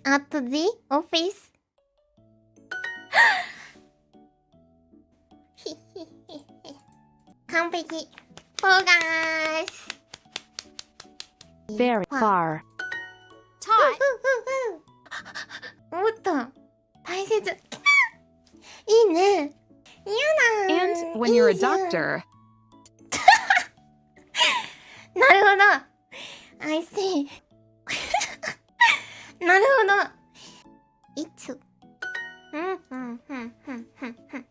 at the office. 完璧。ポーガース。Very far. Taught. おっと、大切。いいね。嫌だ。 And when you're a いいじゃん doctor, なるほど。I see. なるほど。いつ。ふんふんふんふんふんふん。